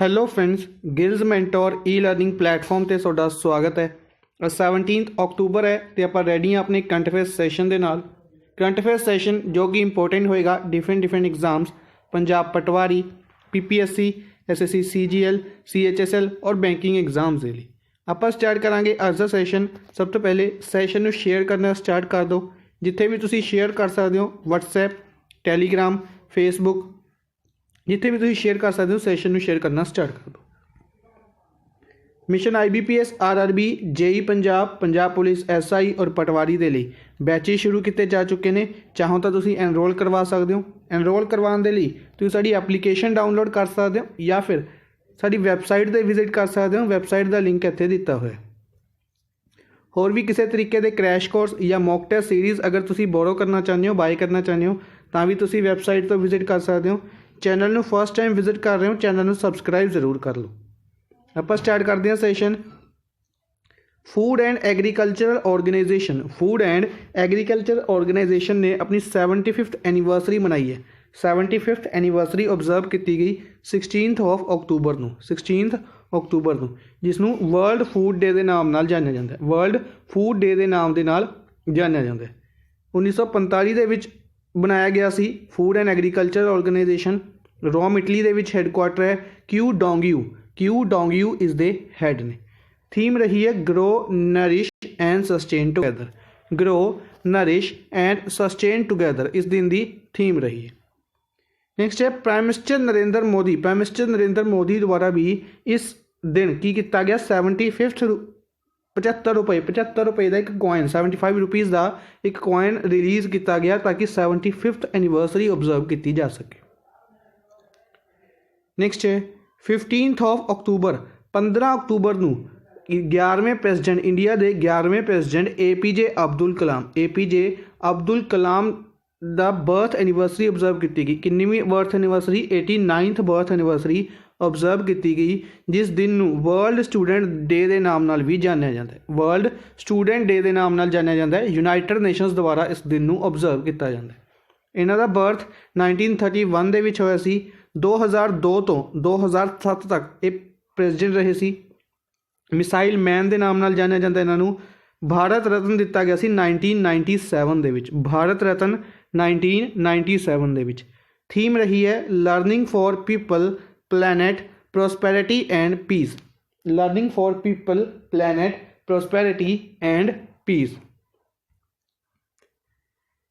Hello friends, ਗਿਲਜ਼ mentor ਈ learning platform ਤੇ ਤੁਹਾਡਾ ਸਵਾਗਤ ਹੈ। 17 ਅਕਤੂਬਰ ਹੈ ਤੇ ਆਪਾਂ ਰੈਡੀ ਹਾਂ ਆਪਣੇ ਕਰੰਟ ਅਫੇਅਰਸ ਸੈਸ਼ਨ ਦੇ ਨਾਲ। ਕਰੰਟ ਅਫੇਅਰਸ ਸੈਸ਼ਨ ਜੋ ਕਿ ਇੰਪੋਰਟੈਂਟ ਹੋਏਗਾ ਡਿਫਰੈਂਟ ਐਗਜ਼ਾਮਸ, ਪੰਜਾਬ ਪਟਵਾਰੀ, PPSC, SSC, CGL, CHSL ਔਰ ਬੈਂਕਿੰਗ ਐਗਜ਼ਾਮਸ ਦੇ ਲਈ। ਆਪਾਂ ਸਟਾਰਟ ਕਰਾਂਗੇ ਅੱਜ ਦਾ ਸੈਸ਼ਨ। ਸਭ ਤੋਂ ਪਹਿਲੇ ਸੈਸ਼ਨ ਨੂੰ ਸ਼ੇਅਰ ਕਰਨਾ ਸਟਾਰਟ ਕਰ ਦਿਓ। ਜਿੱਥੇ ਵੀ ਤੁਸੀਂ ਸ਼ੇਅਰ ਕਰ ਸਕਦੇ ਹੋ, WhatsApp, Telegram, Facebook, जिथे भी तुम शेयर कर सकते हो सैशन में शेयर करना स्टार्ट कर दो। Mission IBPS, RRB, JEE Punjab, Punjab police, SI और पटवारी के लिए बैचेज शुरू किए जा चुके हैं। चाहो तो तुम एनरोल करवा सकते हो। एनरोल करवाने के लिए तुम साड़ी एप्लीकेशन डाउनलोड कर सकते हो या फिर साड़ी वैबसाइट पर विजिट कर सकते हो। वैबसाइट का लिंक इतने दिता हुआ है। होर भी किसी तरीके के क्रैश कोर्स या मॉक टेस्ट सीरीज़ अगर तुम बोरो करना चाहते हो, बाय करना चाहते हो, तो भी तुम वैबसाइट तो विजिट कर सकते हो। चैनल में फर्स्ट टाइम विजिट कर रहे हो, चैनल में सबसक्राइब जरूर कर लो। आप स्टार्ट करते हैं session. Food and agricultural organisation, food and agriculture organisation ने अपनी 75th एनिवर्सरी मनाई है। 75th एनिवर्सरी ऑब्जर्व की गई 16 अक्तूबर को, 16 अक्तूबर को, जिसनों वर्ल्ड फूड डे के नाम नाल जानिया जाता है। वर्ल्ड फूड डे के नाम के नाल जानिया जाता है। 1945 के विच बनाया गया सी food and agriculture organisation. Rome Italy के विच हैडकुआटर है। Qu Dongyu is the head ने। थीम रही है grow, nourish and sustain together. Grow, nourish and sustain together इस दिन की थीम रही है। नेक्स्ट है prime minister Narendra Modi. Prime minister Narendra Modi द्वारा भी इस दिन की किया गया 75th 75 रुपए का एक कॉइन, 75 रुपीज़ का एक कॉइन रिलीज़ किया गया ताकि 75th एनिवर्सरी ऑब्जर्व की जा सके। नैक्सट है 15 अक्तूबर, 15 अक्तूबर को 11वें प्रेजिडेंट, इंडिया के 11वें प्रेजिडेंट APJ अब्दुल कलाम, APJ अब्दुल कलाम का बर्थ एनिवर्सरी ऑब्जर्व की गई। कितनी birth anniversary? 89th birth anniversary observe की गई, जिस दिन वर्ल्ड स्टूडेंट डे के नाम नाल भी जानिया जाता है। वर्ल्ड स्टूडेंट डे के नाम नाल जानिया जाता है। यूनाइटेड नेशनस द्वारा इस दिन को ऑब्जर्व किया जाता है। इन्हों का बर्थ 1931 के विच होया सी। 2002 तो 2007 तक ये प्रेजिडेंट रहे सी। मिसाइल मैन के नाम नाल जानिया जाता है। इन्हों भारत रत्न दिता गया सी 1997 के विच। भारत रत्न 1997 के विच। थीम रही है learning for people, planet, prosperity and peace. Learning for people, planet, prosperity and peace.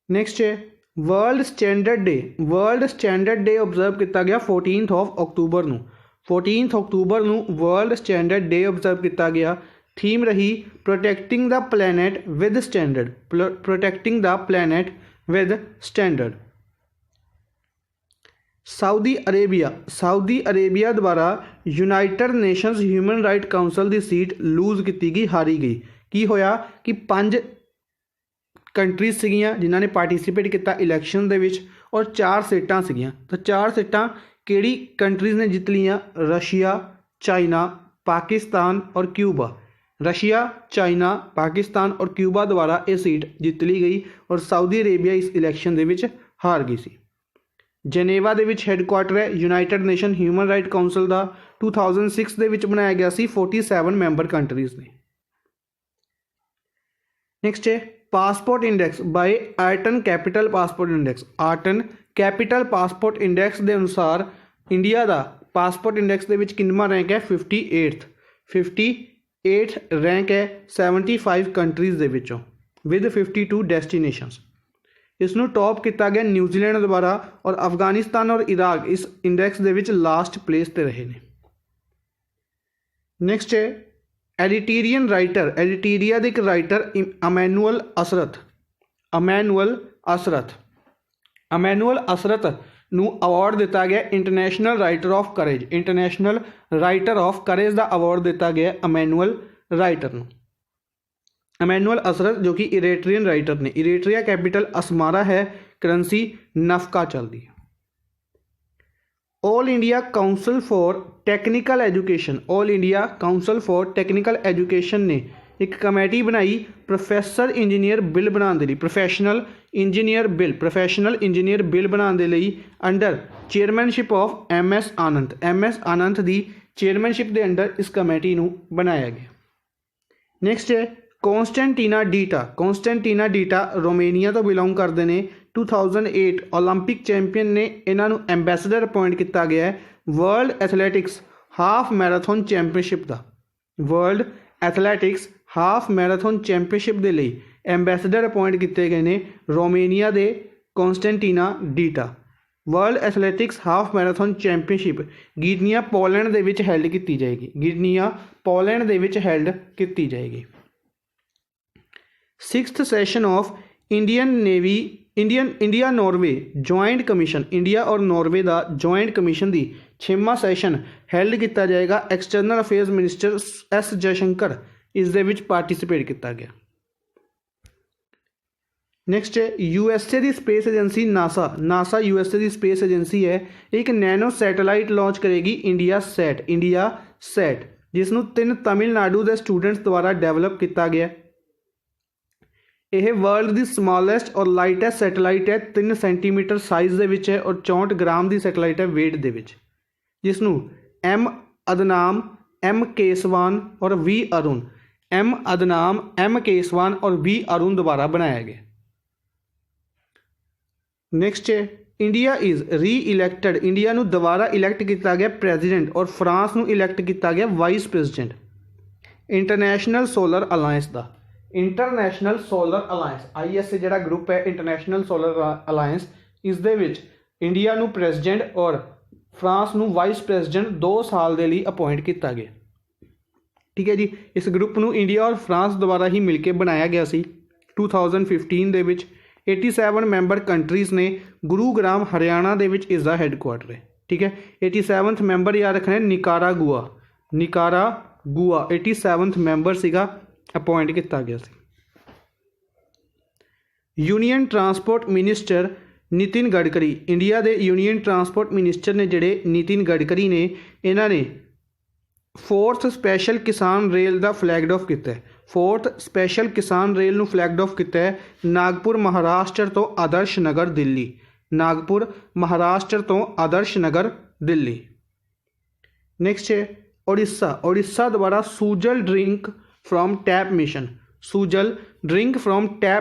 Next है world standard day. World standard day observe किया गया 14 अक्तूबर को। 14 अक्तूबर को वर्ल्ड स्टैंडर्ड डे ऑब्जर्व किया गया। थीम रही protecting the planet with standard. Protecting the planet with standard. Saudi Arabia द्वारा United Nations human right council की seat lose की गई, हारी गई। की होया कि 5 कंट्रीज सीगियां जिन्हों ने पार्टिसिपेट किया इलैक्शन दे विच और 4 सीटां सीगियां। तो 4 सीटां किहड़ी कंट्रीज ने जित लियां? रशिया, चाइना, पाकिस्तान और क्यूबा। रशिया, चाइना, पाकिस्तान और क्यूबा द्वारा ये सीट जित ली गई और सऊदी अरेबिया इस इलैक्शन दे विच हार गई सी। जनेवा दे विच हैडकुआटर है United Nation human right council का। 2006 दे विच बनाया गया सी। 47 मैंबर कंट्रीज ने। नैक्सट है passport index by Arton Capital passport index. Arton Capital passport index के अनुसार इंडिया का पासपोर्ट इंडैक्स के कितना रैंक है? 58 रैंक है 75 कंट्रीज के विचों विद 52 डेस्टिनेशंस। इसनों टॉप किया गया न्यूजीलैंड द्वारा और अफगानिस्तान और इराक इस इंडैक्स के विच लास्ट प्लेस पर रहे हैं। नैक्सट है एडिटेरियन राइटर। एडिटेरिया के एक राइटर अमैनुअल असरत नूं अवार्ड दिता गया international writer of courage. International writer of courage का अवार्ड दिता गया अमैनुअल राइटर नूं। अमैनुअल असरत जो कि इरेट्रियन राइटर ने। इरेट्रिया कैपिटल असमारा है, करेंसी नफका चलती है। All India council for technical education. All India council for technical education ने एक कमेटी बनाई प्रोफैसर इंजीनियर बिल बनाने के लिए, प्रोफैशनल इंजीनियर बिल बनाने के लिए under chairmanship of MS Anand. MS आनंद की चेयरमैनशिप के अंडर इस कमेटी को बनाया गया। नैक्सट है कॉन्स्टेंटीना डीटा रोमेनिया तो बिलोंग करते हैं। 2008 ओलंपिक चैंपीयन ने इन्हों एंबेसडर अपॉइंट किया गया है world athletics half marathon championship का। World athletics half marathon championship के लिए एंबेसडर अपॉइंट किए गए हैं रोमेनिया के Constantina Dita. World athletics half marathon championship Gdynia Poland के विच हैल्ड की जाएगी। गिरनिया पोलैंड के विच हैल्ड की जाएगी। 6th session of India Norway joint commission, India और नॉर्वे का जॉइंट कमीशन की 6वां सैशन हैल्ड किया जाएगा। External affairs minister S Jaishankar इस दे विच पार्टिसिपेट किया गया। नैक्सट है USA की स्पेस एजेंसी नासा USA की स्पेस एजेंसी है, एक नैनो सैटेलाइट लॉन्च करेगी इंडिया सैट जिसनों 3 तमिलनाडु के स्टूडेंट्स द्वारा डेवलप किया गया। यह वर्ल्ड की स्मॉलेस्ट और लाइटेस्ट सैटेलाइट है, 3 सेंटीमीटर साइज़ के विच है और 64 ग्राम की सैटेलाइट है वेट के विच, जिसनों M अदनाम M केसवान और V अरुण द्वारा बनाया गया। नैक्सट है इंडिया इज़ री इलैक्टेड, इंडिया नूं दोबारा इलैक्ट किया गया प्रेजिडेंट और फ्रांस नूं इलैक्ट किया गया vice president. International solar alliance का, इंटरनैशनल सोलर अलायंस ISA जिहड़ा ग्रुप है इंटरनैशनल सोलर अलायंस, इस दे विच इंडिया नूं प्रेजिडेंट और फ्रांस नूं वाइस प्रेजिडेंट 2 साल के लिए अपॉइंट किया गया। ठीक है जी, इस ग्रुप नूं इंडिया और फ्रांस द्वारा ही मिलकर बनाया गया सी 2015 दे विच। 87 मैंबर कंट्रीज़ ने, गुरुग्राम हरियाणा दे विच इसका हैडकुआटर है। ठीक है, 87th मैंबर याद रखना है निकारागुआ 87th मैंबर सीगा अपॉइंट किया गया सी। Union transport minister Nitin Gadkari, India के यूनीयन ट्रांसपोर्ट मिनिस्टर ने जिहड़े नितिन गडकरी ने, इन्हों ने 4th स्पैशल किसान रेल का फ्लैगड ऑफ किया है। 4th स्पैशल किसान रेल में फ्लैगड ऑफ किया है नागपुर महाराष्ट्र तो आदर्श नगर दिल्ली। नागपुर महाराष्ट्र तो आदर्श नगर दिल्ली। नैक्सट है ओडिशा द्वारा Sujal drink from tap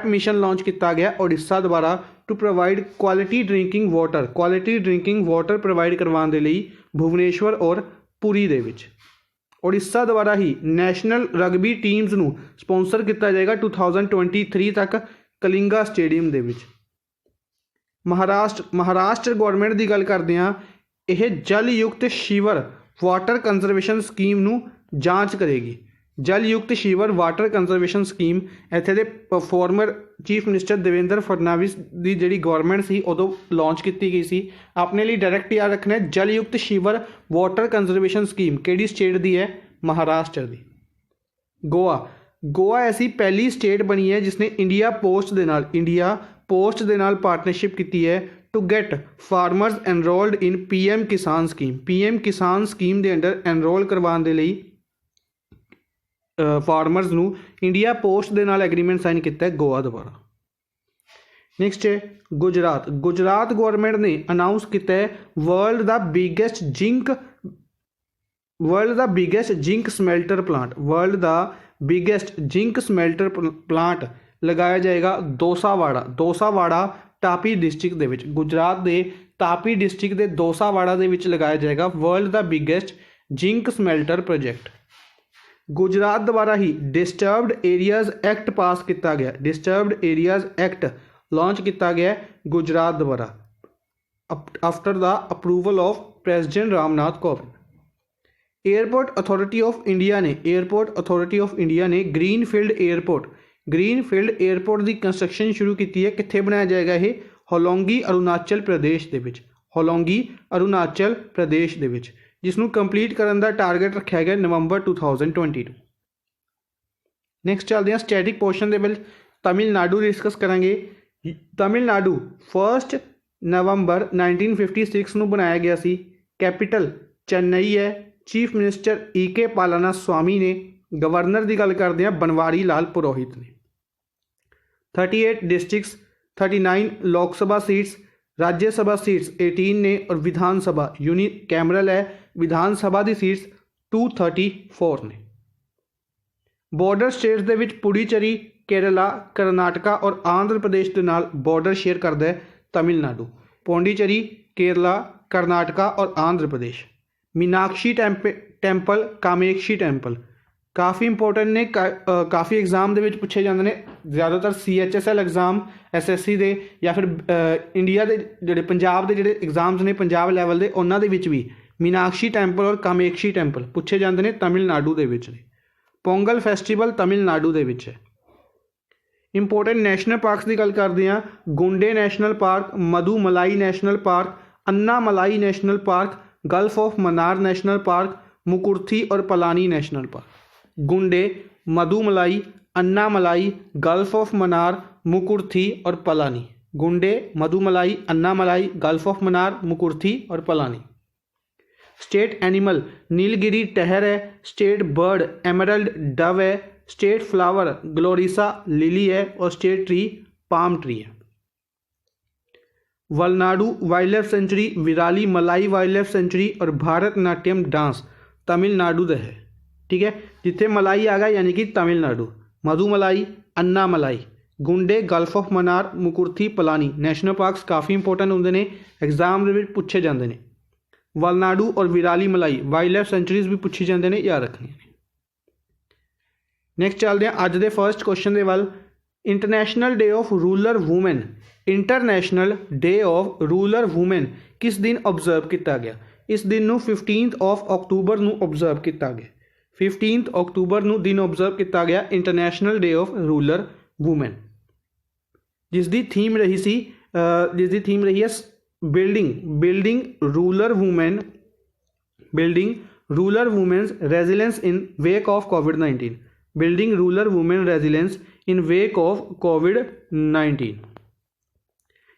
mission launch किया गया ओडिशा द्वारा to provide quality drinking water provide करवाने के लिए भुवनेश्वर और पुरी दे विच। ओडिशा द्वारा ही नैशनल रगबी टीम्स नूं स्पॉन्सर किया जाएगा 2023 तक कलिंगा स्टेडियम दे विच। महाराष्ट्र गौरमेंट की गल करते हैं, यह जलयुक्त शिवर वाटर कंजरवेशन स्कीम नूं जांच करेगी। जलयुक्त शिवर वाटर कंजरवेशन स्कीम इत्थे दे former chief minister Devendra Fadnavis की जिहड़ी गौरमेंट सी उदों लॉन्च की गई सी। अपने लिए डायरैक्ट याद रखना है जलयुक्त शिवर वाटर कंजरवेशन स्कीम किहड़ी स्टेट की है? महाराष्ट्र की। गोवा ऐसी पहली स्टेट बनी है जिसने इंडिया पोस्ट दे नाल पार्टनरशिप की है to get farmers enrolled in PM Kisan scheme. PM Kisan scheme के अंडर एनरोल करवाने के लिए फार्मर्स नूं इंडिया पोस्ट दे नाल एग्रीमेंट साइन किया है गोवा द्वारा। नैक्सट है गुजरात गौरमेंट ने अनाउंस किया है world the biggest zinc smelter plant लगाया जाएगा दोसावाड़ा टापी डिस्ट्रिक्ट दे विच। गुजरात के तापी डिस्ट्रिक्ट के दोसावाड़ा दे विच लगाया जाएगा world the biggest zinc smelter project. Gujarat द्वारा ही डिस्टर्ब्ड एरियाज एक्ट पास किया गया। डिस्टर्ब्ड एरियाज एक्ट लॉन्च किया गया गुजरात द्वारा after the approval of president Ramnath Kovind. Airport authority of India ने ग्रीनफील्ड एयरपोर्ट की कंस्ट्रक्शन शुरू की है। कित्थे बनाया जाएगा ये? होलोंगी अरुणाचल प्रदेश दे विच जिसनों कंप्लीट करने का टारगेट रखा गया नवंबर 2022। नैक्सट चलते हैं स्टैटिक पोर्शन के विच तमिलनाडु डिस्कस करेंगे। तमिलनाडु 1 नवंबर 1956 में बनाया गया सी। कैपिटल चेन्नई है। चीफ मिनिस्टर EK पालानास्वामी ने गवर्नर की गल करते हैं बनवारी लाल पुरोहित ने। 38 डिस्ट्रिक्ट्स, 39 लोक सभा सीट्स, राज्यसभा सीट्स 18 ने और विधानसभा यूनिकैमरल है, विधानसभा की सीट्स 234 ने। बॉर्डर स्टेट्स दे विच पुडुचेरी, केरला, कर्नाटका और आंध्र प्रदेश के नाल बॉर्डर शेयर करता है तमिलनाडु। पौंडीचेरी, केरला, कर्नाटका और आंध्र प्रदेश। मीनाक्षी टैंपल, कामाक्षी टैंपल काफ़ी इंपोर्टेंट ने, काफ़ी एग्जाम के पूछे जाते हैं, ज़्यादातर CHSL एग्जाम SSC दे या फिर इंडिया के जोड़े पंजाब के जोड़े एग्जाम्स ने पंजाब लैवल के उन्होंने भी मीनाक्षी टैंपल और कामाक्षी टैंपल पूछे जाते हैं तमिलनाडु के विच ने। पोंगल फैसटिवल तमिलनाडु के विच है। इंपोर्टेंट नैशनल पार्क्स की गल करते हैं, Guindy National Park, Mudumalai National Park, Anamalai National Park, Gulf of Mannar National Park, Mukurthi और Palani National Park. Guindy, Mudumalai, Anamalai, Gulf of Mannar, Mukurthi और पलानी। गुंडे, मधुमलाई, अन्नामलाई, गल्फ ऑफ मन्नार, मुकुर्थी और Palani. State animal Nilgiri tahr है, स्टेट बर्ड एमरल्ड डव है, स्टेट फ्लावर ग्लोरिसा लिली है और स्टेट ट्री पाम ट्री है। Vallanadu wild life sanctuary, Virali Malai wild life century और Bharatanatyam dance Tamil Nadu का है। ठीक है, जिथे मलाई आ गया यानी कि तमिलनाडु। मधुमलाई, अन्नामलाई, गुंडे, gulf of Mannar, Mukurthi, Palani national parks काफ़ी इंपोर्टेंट होंगे ने, एग्जाम के पूछे जाते हैं। वलनाडु और Virali Malai wild life sanctuaries भी पूछी जाते हैं, याद रखनी है। नैक्सट चलते हैं अज के फर्स्ट क्वेश्चन के वाल। International day of rural women, international day of rural women किस दिन ऑबजर्व किया गया? इस दिन नू 15 अक्तूबर नू ऑबजर्व किया गया। 15 अक्तूबर नू दिन ऑबजर्व किया गया international day of rural women, जिसकी थीम रही है building rural women's resilience in wake of कोविड-19। Building rural women resilience in wake of कोविड-19।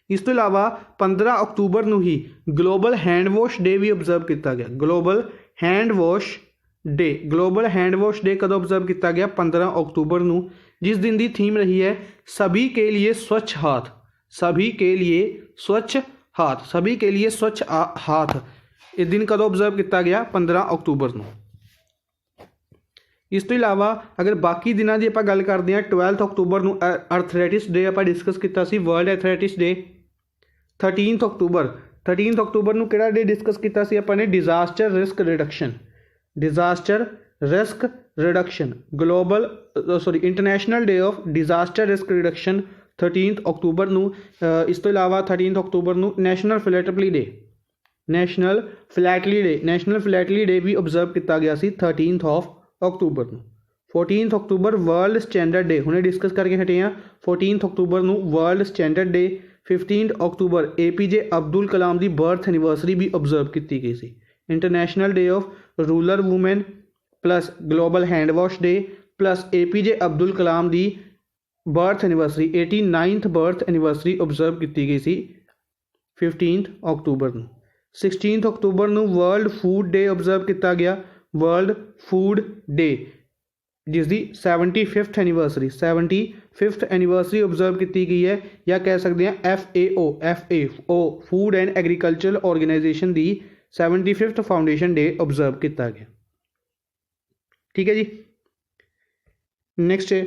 इस तो इलावा 15 अक्तूबर नू ही ग्लोबल हैंड वॉश डे भी ऑबजर्व किया गया। ग्लोबल हैंड वॉश डे कदों ऑबजर्व किया गया? 15 अक्तूबर नू, जिस दिन की थीम रही है सभी के लिए स्वच्छ हाथ, सभी के लिए स्वच्छ हाथ, सभी के लिए स्वच्छ हाथ। इस दिन कदों ऑबजर्व किया गया? 15 अक्तूबर नू। इस तो इलावा अगर बाकी दिनों की आप गल करते हैं, 12 अक्तूबर नू एथलैटिक्स डे आप डिस्कस किया सी, वर्ल्ड एथलैटिक्स डे। 13 अक्तूबर नू किहड़ा डे डिस्कस किया सी आपां ने? Disaster risk reduction global international day of disaster risk reduction 13 अक्तूबर नू। इस तो इलावा 13 अक्तूबर नू नैशनल फिलैटली डे भी ऑबजर्व किया गया सी 13 अक्तूबर नू। 14 अक्तूबर वर्ल्ड स्टैंडर्ड डे हुणे डिस्कस करके हटे हैं। 14 अक्तूबर नू वर्ल्ड स्टैंडर्ड डे। 15 अक्तूबर APJ अब्दुल कलाम की बर्थ एनिवर्सरी भी ऑबजर्व की गई सी। International day of rural women plus global hand wash day plus APJ Abdul Kalam की birth anniversary 89th birth anniversary observe की गई सी 15 अक्तूबर नू। 16 अक्तूबर नू वर्ल्ड फूड डे ऑबजर्व किया गया। वर्ल्ड फूड डे जिसकी 75th एनिवर्सरी ऑबजर्व की गई है, या कह सकते हैं FAO food and agricultural organisation की 75th फाउंडेशन डे ऑबजर्व किया गया। ठीक है जी। नेक्स्ट है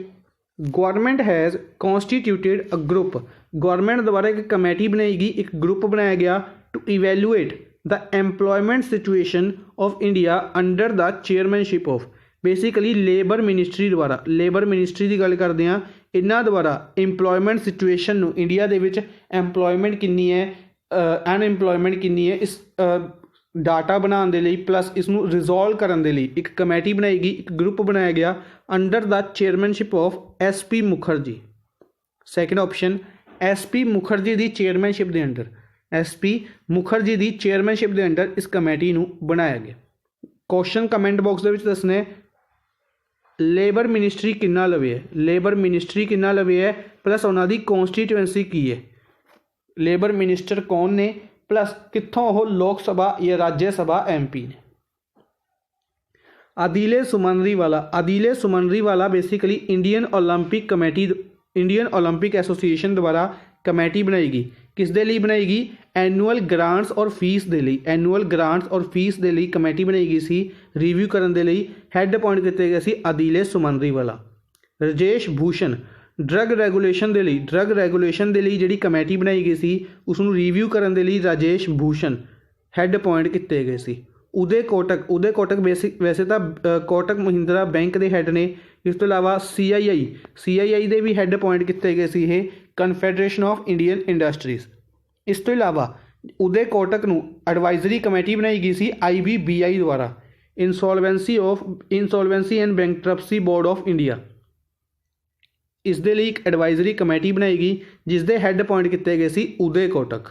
government has constituted a group. Government द्वारा एक कमेटी बनाई गई, एक ग्रुप बनाया गया to evaluate the employment situation of India under the chairmanship of basically labour ministry की गल करते हैं। इन्हों द्वारा इंप्लॉयमेंट सिचुएशन नू इंडिया दे विच एम्प्लॉयमेंट कितनी है, अनएम्प्लॉयमेंट कितनी है, इस डाटा बनाने के लिए प्लस इसनू रिजोल्व करने के लिए एक कमेटी बनाई गई, एक ग्रुप बनाया गया under the chairmanship of SP Mukherjee. Second option SP Mukherjee की चेयरमैनशिप के अंडर, SP मुखर्जी की चेयरमैनशिप के अंडर इस कमेटी नू बनाया गया। क्वेश्चन कमेंट बॉक्स के दसने लेबर मिनिस्ट्री कितना लवे है, लेबर मिनिस्ट्री कितना लवे है प्लस उन्होंने कॉन्स्टिट्यूएंसी की है, लेबर मिनिस्टर कौन ने प्लस कितों वो लोक सभा या राज्य सभा MP ने। आदिले सुमनरी वाला बेसिकली इंडियन ओलंपिक एसोसीएशन द्वारा कमेटी बनाएगी। किस दे लिए बनाएगी? एनुअल ग्रांट्स और फीस दे लिए, एनुअल ग्रांट्स और फीस दे लिए कमेटी बनाई सी रिव्यू करने दे लिए। हैड अपॉइंट किए गए सी आदिले सुमनरी वाला। राजेश भूषण ड्रग रैगूलेशन के लिए जिहड़ी कमेटी बनाई गई सी उसनूं रिव्यू करने के लिए राजेश भूषण हैड अपॉइंट किए गए सी। उदय कोटक वैसे तो कोटक महिंद्रा बैंक के हैड ने। इस तो इलावा CII दे भी हैड अपॉइंट किए गए सी ये कन्फैडरेशन ऑफ इंडियन इंडस्ट्रीज। इस तो इलावा उदय कोटक नूं एडवाइजरी कमेटी बनाई गई सी IBBI द्वारा, insolvency and bankruptcy board of India. इस दे लिए एक एडवाइजरी कमेटी बनाई गई जिस दे हैड अपॉइंट किए गए सी उदय कोटक।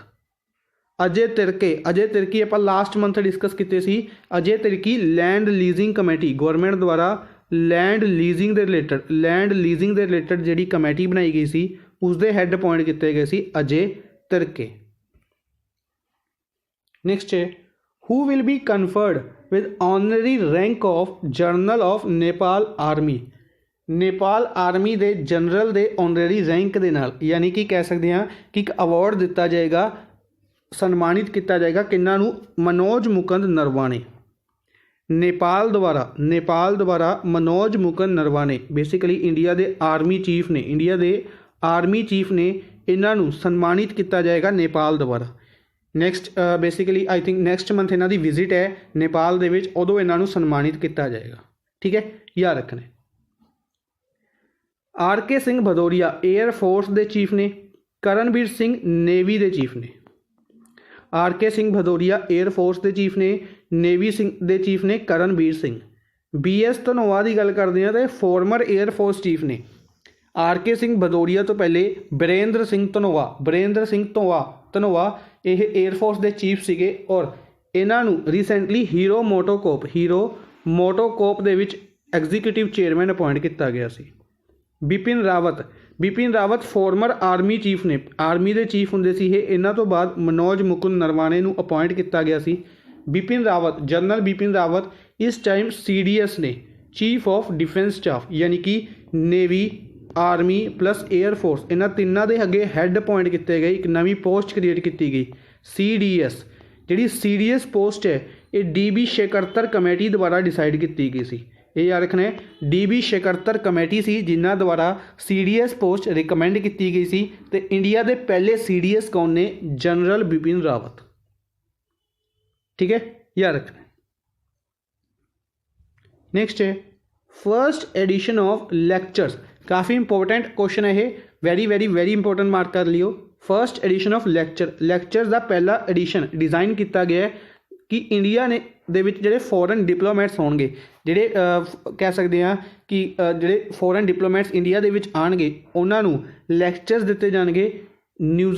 अजय तिर्की आप लास्ट मंथ डिस्कस किए सी। Ajay Tirkey land leasing committee government द्वारा लैंड लीजिंग के रिलेटेड जी कमेटी बनाई गई सी उसके हैड अपॉइंट किए गए सी अजय तिर्के। नेक्स्ट है who will be conferred with honorary rank of general of Nepal army. Nepal army के जनरल के ऑनररी रैंक के नाल यानी कि कह सकते हैं कि एक अवार्ड दिता जाएगा, सन्मानित किया जाएगा किन्हां नूं? मनोज मुकुंद नरवाणे। नेपाल द्वारा मनोज मुकुंद नरवाणे बेसिकली इंडिया के आर्मी चीफ ने इन्हां नूं सन्मानित किया जाएगा नेपाल द्वारा। Next basically I think next month इन्हां दी विजिट है नेपाल दे विच, उदों इन्हां नूं सन्मानित किया जाएगा। ठीक है, याद रखना। RK सिंह भदौरिया एयरफोर्स के चीफ ने, करणबीर सिंह नेवी के चीफ ने। RK सिंह भदौरिया एयरफोर्स के चीफ ने, नेवी के चीफ ने करणबीर सिंह। BS धनोआ की गल करते हैं तो फॉर्मर एयरफोर्स चीफ ने। RK सिंह भदौरिया तो पहले बीरेंद्र सिंह धनोआ ये एयरफोर्स के चीफ सीगे और इन्हां नूं रिसेंटली हीरो मोटोकॉप दे विच एग्जीक्यूटिव चेयरमैन अपॉइंट किया गया सी। Bipin Rawat former army chief ने, आर्मी के चीफ होंदे सी ये। इन्हां तो बाद मनोज मुकुंद नरवाणे नूं अपॉइंट किया गया सी। जनरल बिपिन रावत इस टाइम CDS ने, चीफ ऑफ डिफेंस स्टाफ, यानी कि नेवी, आर्मी प्लस एयरफोर्स, इन्हां तिन्नां दे अगे हैड अपॉइंट किए गए। एक नवी पोस्ट क्रिएट की गई CDS। जिहड़ी CDS पोस्ट है ये DB शेखरतर कमेटी द्वारा डिसाइड की गई सी। ये याद रखना है, DB शेखरतर कमेटी सी जिन्हां द्वारा CDS पोस्ट रिकमेंड की गई सी। ते इंडिया के पहले CDS कौन ने? जनरल बिपिन रावत। ठीक है, याद रखना। नेक्स्ट है फर्स्ट एडिशन ऑफ लेक्चर्स। काफ़ी इंपॉर्टेंट क्वेश्चन है ये, वेरी इंपॉर्टेंट मार्क कर लियो। फर्स्ट एडिशन ऑफ लेक्चर्स का पहला एडिशन डिज़ाइन किया गया है कि इंडिया ने दे विच जिहड़े फॉरन डिप्लोमैट्स होणगे, जिहड़े कह सकते हैं कि जिहड़े फॉरन डिप्लोमैट्स इंडिया दे विच आणगे उन्हां नूं लैक्चर्स दिते जाणगे न्यू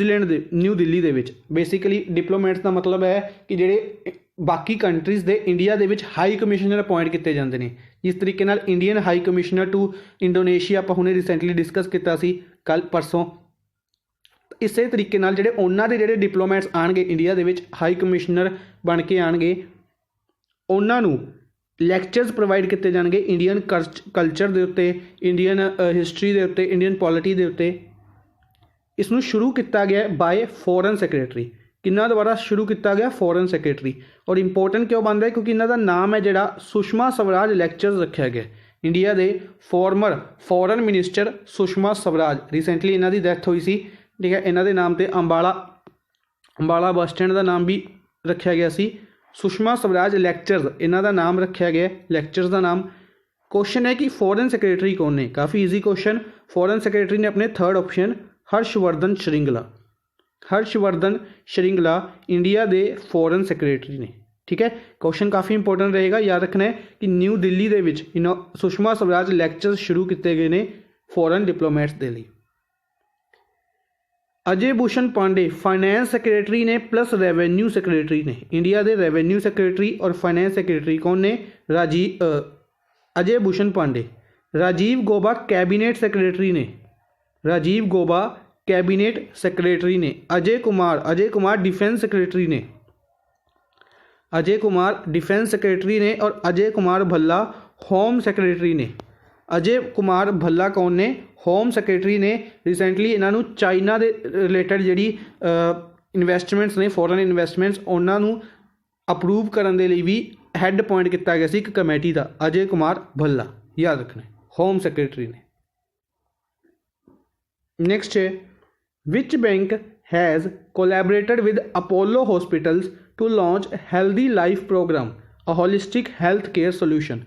दिल्ली दे विच। बेसिकली डिप्लोमैट्स का मतलब है कि जिहड़े बाकी कंट्रीज़ दे इंडिया दे विच हाई कमिश्नर अपॉइंट किए जाते हैं। जिस तरीके नाल Indian high commissioner to Indonesia आपां हुणे रिसेंटली डिस्कस किया सी कल परसों, इस तरीके नाल जिहड़े उन्हां दे जिहड़े डिप्लोमैट्स आणगे इंडिया दे विच हाई कमिश्नर बन के आणगे उन्हां नूं लैक्चर्स प्रोवाइड किए जाएंगे इंडियन कल्चर के उत्ते, इंडियन हिस्टरी के उत्ते, इंडियन पॉलिटी के उत्ते। इसनूं शुरू किया गया बाय फॉरन सैक्रटरी। किन्ना द्वारा शुरू किया गया? फॉरन सैक्रटरी। और इंपॉर्टेंट क्यों बनता है? क्योंकि इन्हां दा नाम है जिहड़ा सुषमा स्वराज लैक्चर्स रखा गया। इंडिया के farmer foreign minister Sushma Swaraj, recently इन्हां दी डेथ हुई सी। ठीक है, इन्हां दे नाम ते अंबाला बस स्टैंड का नाम भी रखा गया सी। सुषमा स्वराज लैक्चर्स इन्हां दा नाम रखा गया, लैक्चर्स का नाम। क्वेश्चन है कि फॉरन सैक्रटरी कौन ने? काफ़ी ईजी क्वेश्चन। फॉरन सैक्रटरी ने अपने third option Harshvardhan Shringla India के फॉरन सैक्रटरी ने। ठीक है, क्वेश्चन काफ़ी इंपॉर्टेंट रहेगा, याद रखना है कि न्यू दिल्ली दे विच सुषमा स्वराज लैक्चर्स शुरू किए गए ने फॉरन डिप्लोमैट्स के लिए। अजय भूषण पांडे फाइनैंस सैक्रटरी ने प्लस रेवेन्यू सैक्रटरी ने। इंडिया के रेवेन्यू सैक्रटरी और फाइनैंस सैक्रटरी कौन ने? अजय भूषण पांडे। राजीव गौबा कैबिनेट सैक्रटरी ने, अजय कुमार डिफेंस सैक्रटरी ने। अजय कुमार डिफेंस सैक्रटरी ने और अजय कुमार भल्ला होम सैक्रटरी ने। अजय कुमार भल्ला कौन ने? होम सैक्रटरी ने। रिसेंटली इन्हों चाइना के रिलेटेड जी इन्वेस्टमेंट्स ने फॉरन इन्वेस्टमेंट्स उन्होंने अप्रूव करने के लिए भी हैड अपॉइंट किया गया एक कमेटी का। अजय कुमार भल्ला याद रखना, होम सैक्रटरी ने। नेक्स्ट है which bank has collaborated with Apollo hospitals to launch healthy life programme a holistic health care solution.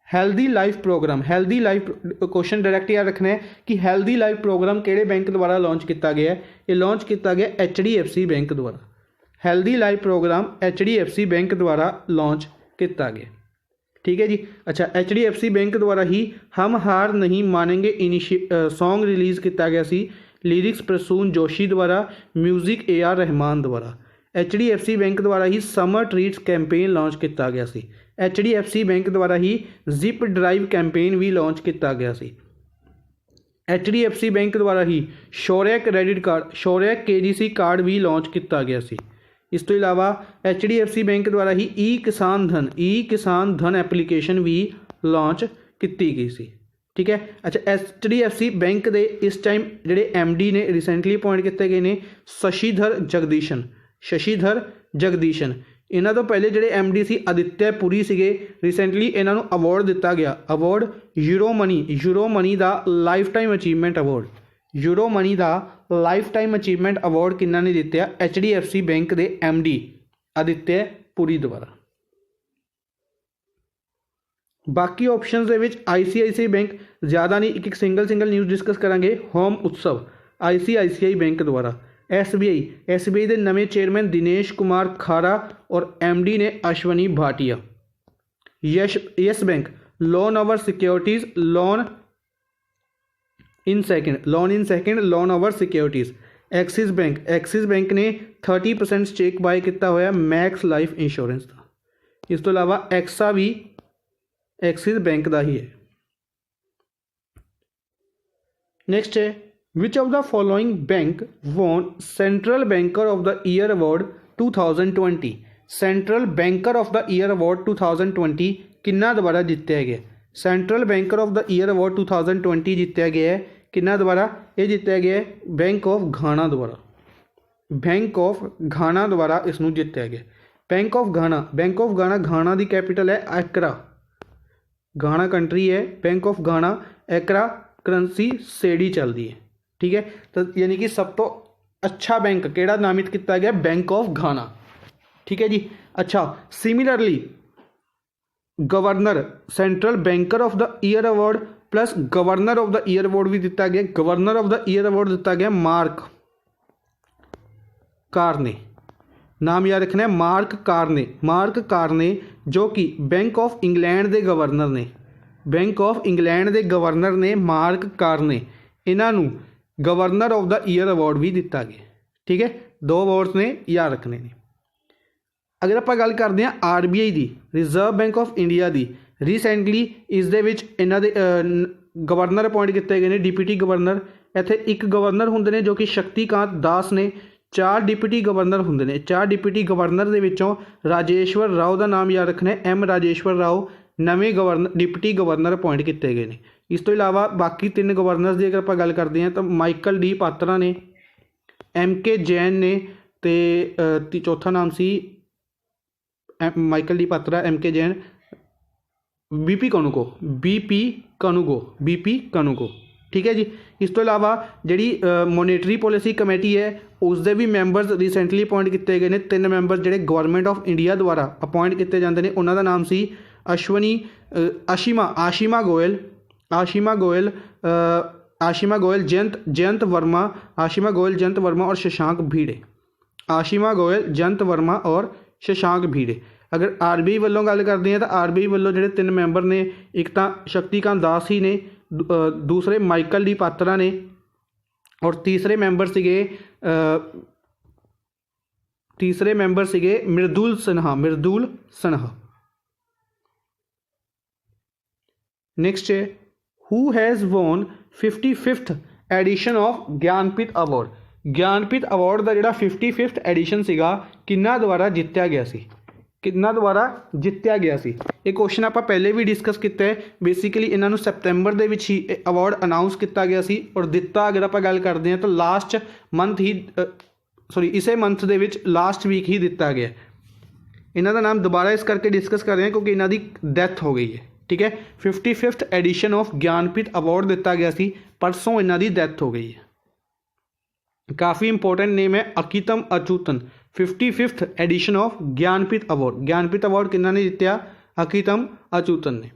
Healthy life programme, healthy life question direct याद रखना है कि हेल्दी लाइफ प्रोग्राम किहड़े बैंक द्वारा launch किया गया है? ये लॉन्च किया गया HDFC बैंक द्वारा। Healthy life programme HDFC bank द्वारा लॉन्च किया गया, ठीक है जी। अच्छा, HDFC बैंक द्वारा ही हम हार नहीं मानेंगे सॉन्ग रिलीज़ किया गया सी। लिरिक्स प्रसून जोशी द्वारा, म्यूजिक AR रहमान द्वारा। HDFC बैंक द्वारा ही समर ट्रीट्स कैंपेन लॉन्च किया गया सी। HDFC बैंक द्वारा ही जिप ड्राइव कैंपेन भी लॉन्च किया गया सी। HDFC बैंक द्वारा ही शौर्य क्रेडिट कार्ड, शौर्य KGC कार्ड भी लॉन्च किया गया सी। इस तो इलावा HDFC बैंक द्वारा ही ई किसान धन एप्लीकेशन भी लॉन्च की गई सी, ठीक है। अच्छा, HDFC बैंक के इस टाइम जोड़े MD ने रिसेंटली अपॉइंट किए गए हैं शशिधर जगदीशन। इन्हों तो पहले जोड़े MD सी आदित्य पुरी सीगे, रिसेंटली इन्हों अवॉर्ड दिता गया, अवॉर्ड यूरो मनी का life time achievement award, euro money का लाइफ टाइम अचीवमेंट अवॉर्ड किन्ना ने दिता? HDFC बैंक के MD आदित्य पुरी द्वारा। बाकी ऑप्शनस दे विच ICICI बैंक ज़्यादा नहीं, एक सिंगल न्यूज़ डिस्कस करांगे। होम उत्सव ICICI बैंक द्वारा। SBI के नवे चेयरमैन दिनेश कुमार खारा और MD ने Ashwani Bhatia. Yes bank loan over securities, loan in second loan over securities. Axis bank ने 30% स्टेक बाय किया होया मैक्स लाइफ इंश्योरेंस का। इस तो इलावा एक्सा भी एक्सिस बैंक का ही है। नेक्स्ट है which of the following bank won central banker of the year award 2020। Central banker of the year award 2020 किन्ना द्वारा जीतया गया? Central banker of the year award 2020 जीतया गया है किन्ना द्वारा? ये जीतया गया है बैंक ऑफ घाना द्वारा। बैंक ऑफ घाना द्वारा इसनूं जीतया गया। बैंक ऑफ घाना घाना की कैपिटल है एक्रा, घाना कंट्री है। बैंक ऑफ घाना, एक्रा करंसी सेडी चलती है, ठीक है। तो यानी कि सब तो अच्छा बैंक केड़ा नामित किया गया? बैंक ऑफ घाना, ठीक है जी। अच्छा, similarly governor central banker of the year award plus governor of the year award भी दिता गया। Governor of the year award दिता गया मार्क कार्ने, नाम याद रखना है मार्क कार्ने जो कि बैंक ऑफ इंग्लैंड के गवर्नर ने। बैंक ऑफ इंग्लैंड के गवर्नर ने मार्क कार्ने, इन्हों governor of the year award भी दिता गया, ठीक है। 2 अवार्ड्स ने याद रखने ने। अगर आप गल करते हैं RBI की, रिजर्व बैंक ऑफ इंडिया की, रीसेंटली इस दे विच इन्हां दे गवर्नर अपॉइंट किए गए हैं, डिप्टी गवर्नर। इत्थे एक गवर्नर होंदे ने जो कि शक्तिकांत दास ने, 4 डिप्टी गवर्नर होंदे ने। 4 डिप्टी गवर्नर दे विचों राजेश्वर राव का नाम याद रखना है, M राजेश्वर राव नवें गवर्नर डिप्टी गवर्नर अपॉइंट किए गए हैं। इस तो इलावा बाकी 3 गवर्नर्स की अगर आप गल करते हैं तो माइकल डी पात्रा ने, MK जैन ने, तो चौथा नाम सी Michael D Patra, MK Jain, BP Kanungo, ठीक है जी। इस तो इलावा जी मोनेटरी पॉलिसी कमेटी है उसके भी मैंबर्स रिसेंटली अपॉइंट किए गए हैं। 3 मैंबर्स जोड़े गवर्नमेंट ऑफ इंडिया द्वारा अपॉइंट किए जाते हैं, उन्होंने नाम सी आशिमा गोयल, जयंत वर्मा और शशांक भिड़े। अगर RBI वालों गल करते हैं तो RBI वालों जोड़े 3 मैंबर ने, एक तो शक्तिकांत दास ही ने, दूसरे माइकल डी पात्रा ने और तीसरे मैंबर सीगे मृदुल सिन्हा। नेक्स्ट है who has won 55th edition of Jnanpith award. Jnanpith award का जोड़ा 55th एडिशन सीगा किन्ना द्वारा जितया गया सी? ਕਿਹਨਾਂ ਦੁਆਰਾ ਜਿੱਤਿਆ ਗਿਆ ਸੀ। ਇਹ ਕੁਐਸਚਨ ਆਪਾਂ ਪਹਿਲੇ ਵੀ ਡਿਸਕਸ ਕੀਤਾ ਹੈ। ਬੇਸਿਕਲੀ ਇਹਨਾਂ ਨੂੰ ਸੈਪਟੈਂਬਰ ਦੇ ਵਿੱਚ ਹੀ ਇਹ ਅਵਾਰਡ ਅਨਾਉਂਸ ਕੀਤਾ ਗਿਆ ਸੀ ਔਰ ਦਿੱਤਾ ਅਗਰ ਆਪਾਂ ਗੱਲ ਕਰਦੇ ਹਾਂ ਤਾਂ ਲਾਸਟ ਮੰਥ ਹੀ ਇਸੇ ਮੰਥ ਦੇ ਵਿੱਚ ਲਾਸਟ ਵੀਕ ਹੀ ਦਿੱਤਾ ਗਿਆ। ਇਹਨਾਂ ਦਾ ਨਾਮ ਦੁਬਾਰਾ ਇਸ ਕਰਕੇ ਡਿਸਕਸ ਕਰ ਰਹੇ ਹਾਂ ਕਿਉਂਕਿ ਇਹਨਾਂ ਦੀ ਡੈਥ ਹੋ ਗਈ ਹੈ। ਠੀਕ ਹੈ, 55th edition of Jnanpith award ਦਿੱਤਾ ਗਿਆ ਸੀ, ਪਰਸੋਂ ਇਹਨਾਂ ਦੀ ਡੈਥ ਹੋ ਗਈ ਹੈ। ਕਾफ़ी इंपॉर्टेंट नेम है Akkitham Achuthan. 55th edition of Jnanpith award. Jnanpith award किन्ना ने जित्तिया? अकीतम अचूतन ने।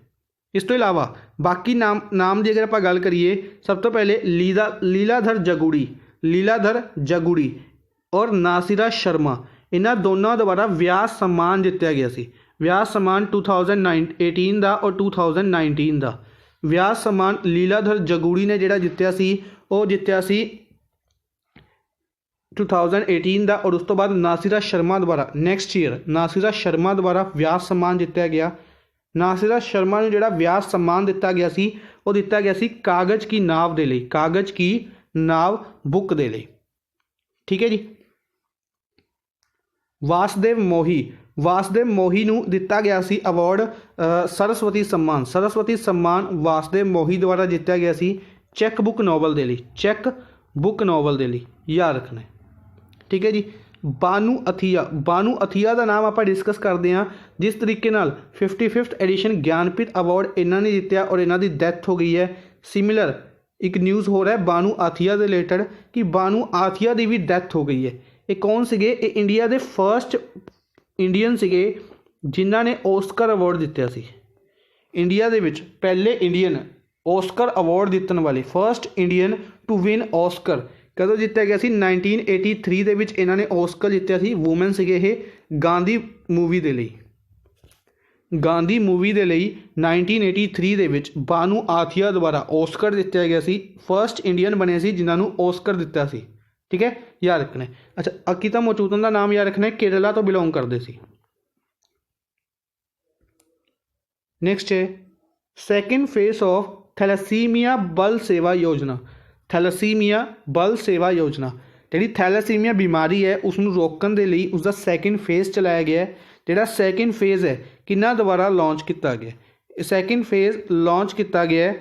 इस तो इलावा बाकी नाम की अगर आप गल करिए, सब तो पहले लीलाधर जगुड़ी और नासिरा शर्मा, इन्हों दोनों द्वारा व्यास सम्मान जित्या गया सी। व्यास सम्मान 2018 का और 2019 का। व्यास सम्मान लीलाधर जगुड़ी ने जिहड़ा जित्या सी, वो जित्या सी 2018 का, और उस तो बाद नासिरा शर्मा द्वारा नैक्सट ईयर नासिरा शर्मा द्वारा व्यास सम्मान जित्या गया। नासिरा शर्मा ने जिहड़ा व्यास सम्मान दिता गया सी, वो दिता गया सी कागज़ की नाव दे लई, कागज़ की नाव बुक दे लई। ठीक है जी। वासदेव मोही नूं दिता गया सी अवार्ड सरस्वती सम्मान वासदेव मोही द्वारा जित्या गया सी चैक बुक नॉवल दे लई, चैक बुक नॉवल दे लई, याद रखना है। ठीक है जी। बानू अथिया का नाम आप डिस्कस करते हैं। जिस तरीके नाल 55th एडिशन ज्ञानपीठ अवार्ड इन्हों ने जित्या और इन्हों की डैथ हो गई है। सिमिलर एक न्यूज़ हो रहा है बानू आथिया के रिलेटेड कि बानू आथिया की भी डैथ हो गई है। ये कौन सीगे? ये इंडिया के फर्स्ट इंडियन सीगे जिन्हों ने ऑस्कर अवार्ड दिता सी। इंडिया के विच पहले इंडियन ऑस्कर अवार्ड जितने वाले, first Indian to win Oscar कदों जित्या गया सी? 1983 ਦੇ ਵਿੱਚ ਇਹਨਾਂ ਨੇ ऑस्कर जित्या सी। वूमेन ਸੀਗੇ ਇਹ ਗਾਂਧੀ मूवी ਦੇ ਲਈ। ਗਾਂਧੀ मूवी ਦੇ ਲਈ 1983 ਦੇ ਵਿੱਚ ਬਾਨੂ ਆਥੀਆ ਦੁਆਰਾ ऑस्कर ਦਿੱਤਾ ਗਿਆ ਸੀ। फर्स्ट इंडियन बने सी जिन्हों ਨੂੰ ऑस्कर ਦਿੱਤਾ ਸੀ। ठीक है, याद रखना है। अच्छा, अकीतम अचूतन का नाम याद रखना है, केरला तो बिलोंग करते सी। नेक्स्ट है सैकेंड फेज ऑफ थैलेसीमिया बल सेवा योजना। थैलेसीमिया बल सेवा योजना जी थैलेसीमिया बीमारी है उसनू रोकने के लिए उसका सैकेंड फेज चलाया गया है। जोड़ा सैकेंड फेज है किन्ना द्वारा लॉन्च किया गया? सैकेंड फेज लॉन्च किया गया है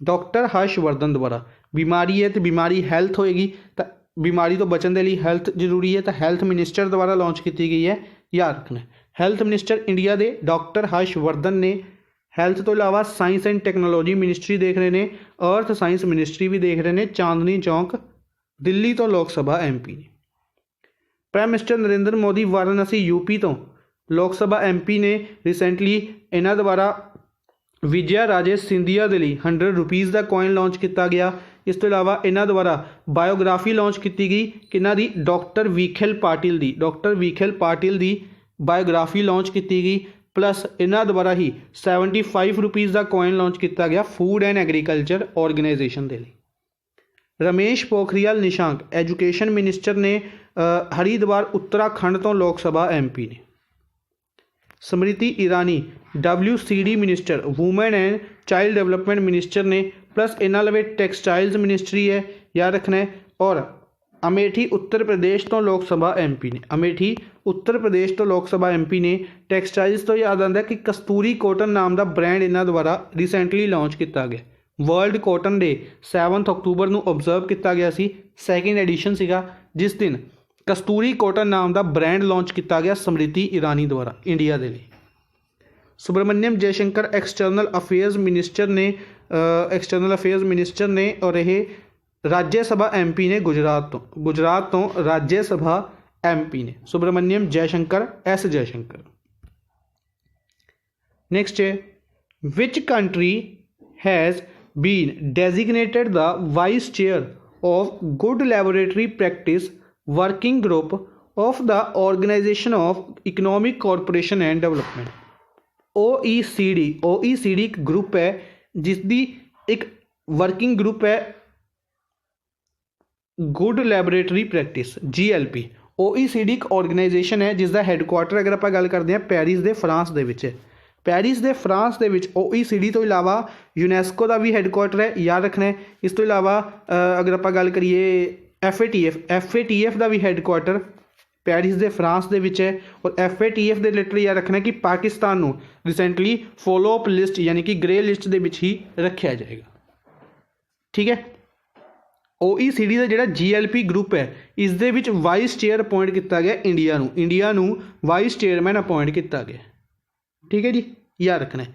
डॉक्टर हर्षवर्धन द्वारा। बीमारी है तो बीमारी हैल्थ होएगी, तो बीमारी तो बचने के लिए हैल्थ जरूरी है, तो हैल्थ मिनिस्टर द्वारा लॉन्च की गई है। याद रखना, हैल्थ मिनिस्टर इंडिया के डॉक्टर हर्षवर्धन ने। हैल्थ तो इलावा साइंस एंड टैक्नोलॉजी मिनिस्ट्री देख रहे हैं, अर्थ साइंस मिनिस्ट्री भी देख रहे हैं। चांदनी चौक दिल्ली तो लोक सभा MP ने। Prime minister Narendra Modi Varanasi UP तो लोक सभा MP ने रिसेंटली इन्हों द्वारा विजया राजे सिंधिया के लिए 100 रुपीज़ का कॉइन लॉन्च किया गया। इस तो इलावा इन्हों द्वारा बायोग्राफी लॉन्च की गई किन्हों की? डॉक्टर वीखेल पाटिल की। डॉक्टर वीखेल पाटिल की बायोग्राफी लॉन्च की गई। प्लस इन्हों द्वारा ही 75 रुपीज़ का कॉइन लॉन्च किया गया फूड एंड एग्रीकल्चर ऑर्गेनाइजेशन के लिए। रमेश पोखरियाल निशंक एजुकेशन मिनिस्टर ने हरिद्वार उत्तराखंड तो लोक सभा MP ने। Smriti Irani WCD minister women and child development minister ने। प्लस इन्हों लवे टैक्सटाइल्स मिनिस्ट्री है, याद रखना है। और अमेठी उत्तर प्रदेश तो लोक सभा MP ने। अमेठी उत्तर प्रदेश तो लोक सभा MP ने। टैक्सटाइल्स तो याद आता है कि कस्तूरी कॉटन नाम का ब्रांड इन्हों द्वारा रिसेंटली लॉन्च किया गया। वर्ल्ड कॉटन डे 7 अक्टूबर को ऑब्जर्व किया गया सी। सैकेंड एडिशन सीगा जिस दिन कस्तूरी कॉटन नाम का ब्रांड लॉन्च किया गया स्मृति ईरानी द्वारा इंडिया के लिए। Subrahmanyam Jaishankar external affairs minister ने और यह राज्यसभा MP ने गुजरात तो राज्यसभा MP ने। सुब्रमण्यम जयशंकर S जयशंकर। नेक्स्ट है which country has been designated the vice chair of good laboratory practice working group of the organisation of economic corporation and development. OECD एक ग्रुप है जिसकी एक वर्किंग ग्रुप है good laboratory practice GLP। OECD एक organisation है जिसका headquarter अगर आप गल करते हैं पैरिस के फ्रांस के विच है। पैरिस के फ्रांस के विच OECD तो इलावा यूनैस्को का भी हैडकुआटर है, याद रखना है। इस तो इलावा अगर आप गल करिए FATF का भी हैडकुआटर ਪੈਰਿਸ ਦੇ ਫਰਾਂਸ ਦੇ ਵਿੱਚ ਹੈ। ਔਰ FATF ਦੇ ਰਿਲੇਟਡ ਯਾਦ ਰੱਖਣਾ ਕਿ ਪਾਕਿਸਤਾਨ ਨੂੰ ਰੀਸੈਂਟਲੀ ਫੋਲੋ ਅਪ ਲਿਸਟ ਯਾਨੀ ਕਿ ਗ੍ਰੇ ਲਿਸਟ ਦੇ ਵਿੱਚ ਹੀ ਰੱਖਿਆ ਜਾਏਗਾ। ਠੀਕ ਹੈ। OECD ਦਾ ਜਿਹੜਾ GLP ਗਰੁੱਪ ਹੈ ਇਸ ਦੇ ਵਿੱਚ ਵਾਈਸ ਚੇਅਰ ਅਪੋਇੰਟ ਕੀਤਾ ਗਿਆ ਇੰਡੀਆ ਨੂੰ ਵਾਈਸ ਚੇਅਰਮੈਨ ਅਪੋਇੰਟ ਕੀਤਾ ਗਿਆ। ਠੀਕ ਹੈ ਜੀ, ਯਾਦ ਰੱਖਣਾ ਹੈ।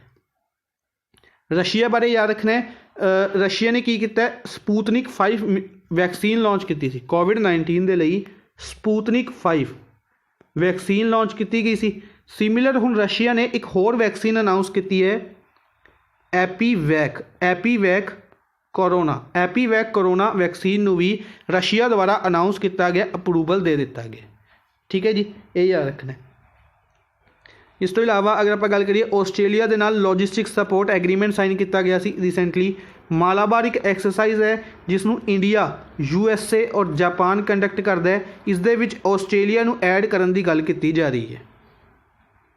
ਰਸ਼ੀਆ ਬਾਰੇ ਯਾਦ ਰੱਖਣਾ ਹੈ, ਰਸ਼ੀਆ ਨੇ ਕੀ ਕੀਤਾ, ਸਪੂਤਨਿਕ 5 ਵੈਕਸੀਨ ਲਾਂਚ ਕੀਤੀ ਸੀ COVID-19 ਦੇ ਲਈ। ਸਪੂਤਨਿਕ 5 ਵੈਕਸੀਨ ਲਾਂਚ ਕੀਤੀ ਗਈ ਸੀ। ਸਿਮਿਲਰ ਹੁਣ ਰਸ਼ੀਆ ਨੇ ਇੱਕ ਹੋਰ ਵੈਕਸੀਨ ਅਨਾਊਂਸ ਕੀਤੀ ਹੈ, ਐਪੀਵੈਕ ਕੋਰੋਨਾ ਵੈਕਸੀਨ ਨੂੰ ਵੀ ਰਸ਼ੀਆ ਦੁਆਰਾ ਅਨਾਊਂਸ ਕੀਤਾ ਗਿਆ, ਅਪਰੂਵਲ ਦੇ ਦਿੱਤਾ ਗਿਆ। ਠੀਕ ਹੈ ਜੀ, ਇਹ ਯਾਦ ਰੱਖਣਾ। ਇਸ ਤੋਂ ਇਲਾਵਾ ਅਗਰ ਆਪਾਂ ਗੱਲ ਕਰੀਏ, ਆਸਟ੍ਰੇਲੀਆ ਦੇ ਨਾਲ ਲੌਜਿਸਟਿਕ ਸਪੋਰਟ ਐਗਰੀਮੈਂਟ ਸਾਈਨ ਕੀਤਾ ਗਿਆ ਸੀ ਰੀਸੈਂਟਲੀ। ਮਾਲਾਬਾਰ ਇੱਕ ਐਕਸਰਸਾਈਜ਼ ਹੈ ਜਿਸ ਨੂੰ ਇੰਡੀਆ, USA ਔਰ ਜਾਪਾਨ ਕੰਡਕਟ ਕਰਦਾ ਹੈ। ਇਸ ਦੇ ਵਿੱਚ ਆਸਟ੍ਰੇਲੀਆ ਨੂੰ ਐਡ ਕਰਨ ਦੀ ਗੱਲ ਕੀਤੀ ਜਾ ਰਹੀ ਹੈ।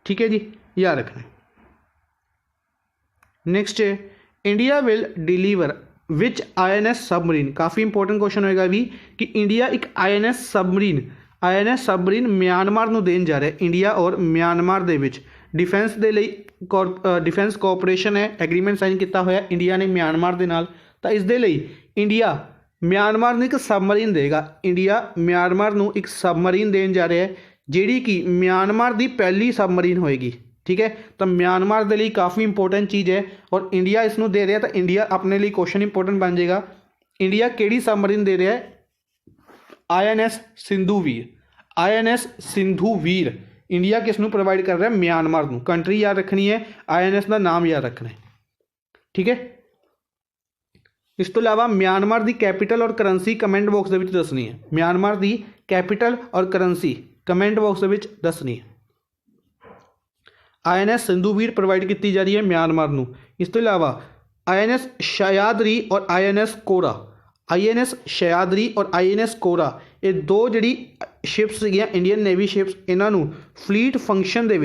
ਠੀਕ ਹੈ ਜੀ, ਯਾਦ ਰੱਖਣਾ। ਨੈਕਸਟ ਹੈ, India will deliver which INS submarine. Coffee important question ਹੋਏਗਾ ਵੀ ਕਿ ਇੰਡੀਆ ਇੱਕ INS ਸਬਮਰੀਨ ਮਿਆਂਮਾਰ ਨੂੰ ਦੇਣ ਜਾ ਰਿਹਾ। ਇੰਡੀਆ ਔਰ ਮਿਆਂਮਾਰ ਦੇ ਵਿੱਚ ਡਿਫੈਂਸ ਦੇ ਲਈ ਡਿਫੈਂਸ ਕੋਆਪਰੇਸ਼ਨ ਹੈ, ਐਗਰੀਮੈਂਟ ਸਾਈਨ ਕੀਤਾ ਹੋਇਆ ਇੰਡੀਆ ਨੇ ਮਿਆਂਮਾਰ ਦੇ ਨਾਲ। ਤਾਂ ਇਸ ਦੇ ਲਈ ਇੰਡੀਆ ਮਿਆਂਮਾਰ ਨੂੰ ਇੱਕ ਸਬਮਰੀਨ ਦੇਗਾ। ਇੰਡੀਆ ਮਿਆਂਮਾਰ ਨੂੰ ਇੱਕ ਸਬਮਰੀਨ ਦੇਣ ਜਾ ਰਿਹਾ ਹੈ ਜਿਹੜੀ ਕਿ ਮਿਆਂਮਾਰ ਦੀ ਪਹਿਲੀ ਸਬਮਰੀਨ ਹੋਏਗੀ। ਠੀਕ ਹੈ, ਤਾਂ ਮਿਆਂਮਾਰ ਦੇ ਲਈ ਕਾਫੀ ਇੰਪੋਰਟੈਂਟ ਚੀਜ਼ ਹੈ ਔਰ ਇੰਡੀਆ ਇਸ ਨੂੰ ਦੇ ਰਿਹਾ। ਤਾਂ ਇੰਡੀਆ ਆਪਣੇ ਲਈ ਕੁਐਸਚਨ ਇੰਪੋਰਟੈਂਟ ਬਣ ਜਾਏਗਾ, ਇੰਡੀਆ ਕਿਹੜੀ ਸਬਮਰੀਨ ਦੇ ਰਿਹਾ ਹੈ? INS ਸਿੰਧੂਵੀਰ। ਇੰਡੀਆ ਕਿਸ ਨੂੰ ਪ੍ਰੋਵਾਈਡ ਕਰ ਰਿਹਾ? ਮਿਆਂਮਾਰ ਨੂੰ। ਕੰਟਰੀ ਯਾਦ ਰੱਖਣੀ ਹੈ, INS ਦਾ ਨਾਮ ਯਾਦ ਰੱਖਣਾ ਹੈ। ਠੀਕ ਹੈ। ਇਸ ਤੋਂ ਇਲਾਵਾ ਮਿਆਂਮਾਰ ਦੀ ਕੈਪੀਟਲ ਔਰ ਕਰੰਸੀ ਕਮੈਂਟ ਬਾਕਸ ਦੇ ਵਿੱਚ ਦੱਸਣੀ ਹੈ। ਮਿਆਂਮਾਰ ਦੀ ਕੈਪੀਟਲ ਔਰ ਕਰੰਸੀ ਕਮੈਂਟ ਬਾਕਸ ਦੇ ਵਿੱਚ ਦੱਸਣੀ ਹੈ। INS ਸਿੰਧੂਵੀਰ ਪ੍ਰੋਵਾਈਡ ਕੀਤੀ ਜਾ ਰਹੀ ਹੈ ਮਿਆਂਮਾਰ ਨੂੰ। ਇਸ ਤੋਂ ਇਲਾਵਾ INS ਸ਼ਯਾਦਰੀ ਔਰ INS ਕੋਰਾ ਇਹ ਦੋ ਜਿਹੜੀ ਸ਼ਿਪਸ ਸੀਗੀਆਂ ਇੰਡੀਅਨ ਨੇਵੀ ਸ਼ਿਪਸ, ਇਹਨਾਂ ਨੂੰ ਫਲੀਟ ਫੰਕਸ਼ਨ ਦੇ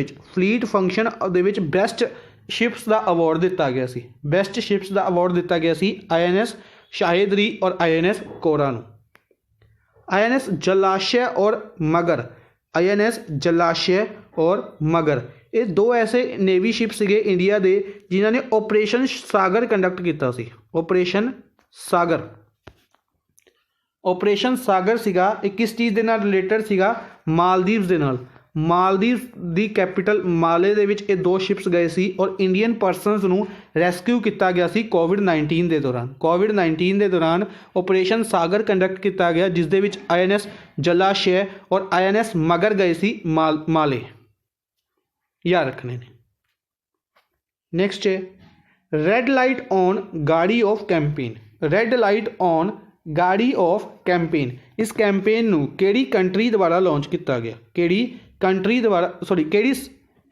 ਵਿੱਚ ਬੈਸਟ ਸ਼ਿਪਸ ਦਾ ਅਵਾਰਡ ਦਿੱਤਾ ਗਿਆ ਸੀ। INS ਸ਼ਾਹਿਦਰੀ ਔਰ INS ਕੋਰਾ ਨੂੰ। INS ਜਲਾਸ਼य ਔਰ ਮਗਰ ਇਹ ਦੋ ਐਸੇ ਨੇਵੀ ਸ਼ਿਪ ਸੀਗੇ ਇੰਡੀਆ ਦੇ ਜਿਨ੍ਹਾਂ ਨੇ ਆਪਰੇਸ਼ਨ ਸਾਗਰ ਕੰਡਕਟ ਕੀਤਾ ਸੀ। ਆਪਰੇਸ਼ਨ ਸਾਗਰ ਸੀਗਾ, ਇਹ ਕਿਸ ਚੀਜ਼ ਦੇ ਨਾਲ ਰਿਲੇਟਡ ਸੀਗਾ? ਮਾਲਦੀਵਸ ਦੇ ਨਾਲ। ਮਾਲਦੀਵਸ ਦੀ ਕੈਪੀਟਲ ਮਾਲੇ ਦੇ ਵਿੱਚ ਇਹ ਦੋ ਸ਼ਿਪਸ ਗਏ ਸੀ ਔਰ ਇੰਡੀਅਨ ਪਰਸਨਸ ਨੂੰ ਰੈਸਕਿਊ ਕੀਤਾ ਗਿਆ ਸੀ COVID-19 ਦੇ ਦੌਰਾਨ ਆਪਰੇਸ਼ਨ ਸਾਗਰ ਕੰਡਕਟ ਕੀਤਾ ਗਿਆ, ਜਿਸ ਦੇ ਵਿੱਚ INS ਜਲਾਸ਼य ਔਰ INS ਮਗਰ ਗਏ ਸੀ ਮਾਲੇ। ਯਾਦ ਰੱਖਣੇ ਨੇ। ਨੈਕਸਟ ਹੈ, ਰੈੱਡ ਲਾਈਟ ਔਨ ਗਾੜੀ ਆਫ ਕੈਂਪੇਨ। ਇਸ ਕੈਂਪੇਨ ਨੂੰ ਕਿਹੜੀ ਕੰਟਰੀ ਦੁਆਰਾ ਲਾਂਚ ਕੀਤਾ ਗਿਆ? ਕਿਹੜੀ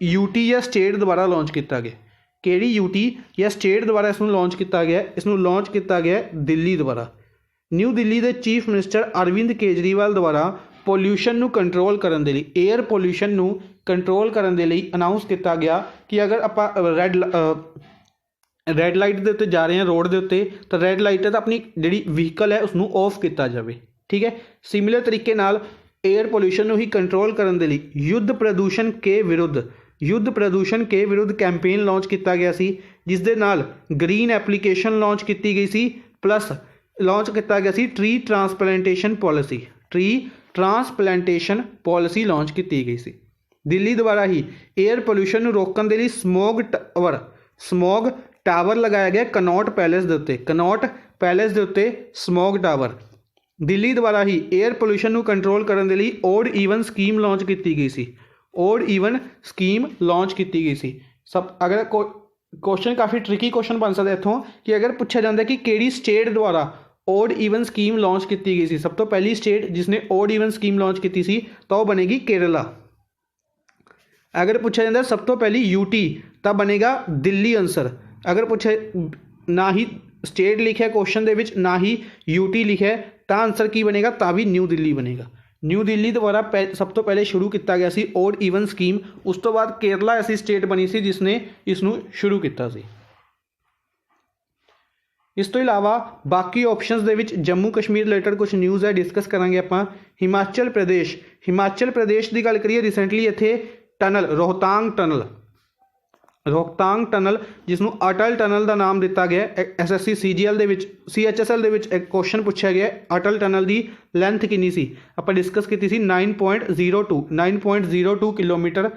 UT ਜਾਂ ਸਟੇਟ ਦੁਆਰਾ ਲਾਂਚ ਕੀਤਾ ਗਿਆ? ਕਿਹੜੀ UT ਜਾਂ ਸਟੇਟ ਦੁਆਰਾ ਇਸ ਨੂੰ ਲਾਂਚ ਕੀਤਾ ਗਿਆ? ਇਸ ਨੂੰ ਲਾਂਚ ਕੀਤਾ ਗਿਆ ਦਿੱਲੀ ਦੁਆਰਾ। ਨਿਊ ਦਿੱਲੀ ਦੇ ਚੀਫ ਮਿਨਿਸਟਰ ਅਰਵਿੰਦ ਕੇਜਰੀਵਾਲ ਦੁਆਰਾ ਪੋਲਿਊਸ਼ਨ ਨੂੰ ਕੰਟਰੋਲ ਕਰਨ ਦੇ ਲਈ, ਏਅਰ ਪੋਲਿਊਸ਼ਨ ਨੂੰ ਕੰਟਰੋਲ ਕਰਨ ਦੇ ਲਈ ਅਨਾਊਂਸ ਕੀਤਾ ਗਿਆ ਕਿ ਅਗਰ ਆਪਾਂ ਰੈੱਡ ਲਾਈਟ ਦੇ ਉੱਤੇ ਜਾ ਰਹੇ ਹਾਂ ਰੋਡ ਦੇ ਉੱਤੇ, ਤਾਂ ਰੈੱਡ ਲਾਈਟ ਤਾਂ ਆਪਣੀ ਜਿਹੜੀ ਵਹੀਕਲ ਹੈ ਉਸਨੂੰ ਆਫ ਕੀਤਾ ਜਾਵੇ। ਠੀਕ ਹੈ। ਸਿਮਿਲਰ ਤਰੀਕੇ ਨਾਲ ਏਅਰ ਪੋਲਿਊਸ਼ਨ ਨੂੰ ਹੀ ਕੰਟਰੋਲ ਕਰਨ ਦੇ ਲਈ ਯੁੱਧ ਪ੍ਰਦੂਸ਼ਣ ਕੇ ਵਿਰੁੱਧ ਕੈਂਪੇਨ ਲਾਂਚ ਕੀਤਾ ਗਿਆ ਸੀ, ਜਿਸ ਦੇ ਨਾਲ ਗ੍ਰੀਨ ਐਪਲੀਕੇਸ਼ਨ ਲਾਂਚ ਕੀਤੀ ਗਈ ਸੀ, ਪਲੱਸ ਲਾਂਚ ਕੀਤਾ ਗਿਆ ਸੀ ਟਰੀ ਟਰਾਂਸਪਲਾਂਟੇਸ਼ਨ ਪਾਲਿਸੀ ਲਾਂਚ ਕੀਤੀ ਗਈ ਸੀ। ਦਿੱਲੀ ਦੁਆਰਾ ਹੀ ਏਅਰ ਪੋਲਿਊਸ਼ਨ ਨੂੰ ਰੋਕਣ ਦੇ ਲਈ ਸਮੋਗ ਟਾਵਰ ਲਗਾਇਆ ਗਿਆ ਕਨੌਟ ਪੈਲੇਸ ਦੇ ਉੱਤੇ ਸਮੋਗ ਟਾਵਰ। ਦਿੱਲੀ ਦੁਆਰਾ ਹੀ ਏਅਰ ਪੋਲਿਊਸ਼ਨ ਨੂੰ ਕੰਟਰੋਲ ਕਰਨ ਦੇ ਲਈ ਓਡ ਈਵਨ ਸਕੀਮ ਲਾਂਚ ਕੀਤੀ ਗਈ ਸੀ। ਅਗਰ ਕੁਐਸਚਨ ਕਾਫੀ ਟ੍ਰਿਕੀ ਕੁਐਸਚਨ ਬਣ ਸਕਦਾ ਇੱਥੋਂ ਕਿ ਅਗਰ ਪੁੱਛਿਆ ਜਾਂਦਾ ਕਿ ਕਿਹੜੀ ਸਟੇਟ ਦੁਆਰਾ ਓਡ ਈਵਨ ਸਕੀਮ ਲਾਂਚ ਕੀਤੀ ਗਈ ਸੀ, ਸਭ ਤੋਂ ਪਹਿਲੀ ਸਟੇਟ ਜਿਸ ਨੇ ਓਡ ਈਵਨ ਸਕੀਮ ਲਾਂਚ ਕੀਤੀ ਸੀ ਤਾਂ ਉਹ ਬਣੇਗੀ ਕੇਰਲਾ। ਅਗਰ ਪੁੱਛਿਆ ਜਾਂਦਾ ਸਭ ਤੋਂ ਪਹਿਲੀ UT ਤਾਂ ਬਣੇਗਾ ਦਿੱਲੀ ਆਨਸਰ। ਅਗਰ ਪੁੱਛੇ ਨਾ ਹੀ ਸਟੇਟ ਲਿਖਿਆ ਕੁਐਸਚਨ ਦੇ ਵਿੱਚ ਨਾ ਹੀ UT ਲਿਖਿਆ ਤਾਂ ਆਨਸਰ ਕੀ ਬਣੇਗਾ? ਤਾਂ ਵੀ ਨਿਊ ਦਿੱਲੀ ਬਣੇਗਾ। ਨਿਊ ਦਿੱਲੀ ਦੁਆਰਾ ਸਭ ਤੋਂ ਪਹਿਲੇ ਸ਼ੁਰੂ ਕੀਤਾ ਗਿਆ ਸੀ ਓਡ ਈਵਨ ਸਕੀਮ। ਉਸ ਤੋਂ ਬਾਅਦ ਕੇਰਲਾ ਐਸੀ ਸਟੇਟ ਬਣੀ ਸੀ ਜਿਸ ਨੇ ਇਸ ਨੂੰ ਸ਼ੁਰੂ ਕੀਤਾ ਸੀ। इस तो इलावा बाकी ऑप्शंस दे विच जम्मू कश्मीर रिलेटेड कुछ न्यूज़ है डिस्कस करांगे आपां। हिमाचल प्रदेश की गल करिए रिसेंटली इत्थे टनल रोहतांग टनल जिसनों अटल टनल का नाम दिता गया। SSC CGL CHSL दे विच एक क्वेश्चन पूछा गया अटल टनल की लेंथ कितनी सी, आपां डिस्कस की थी 9.02 किलोमीटर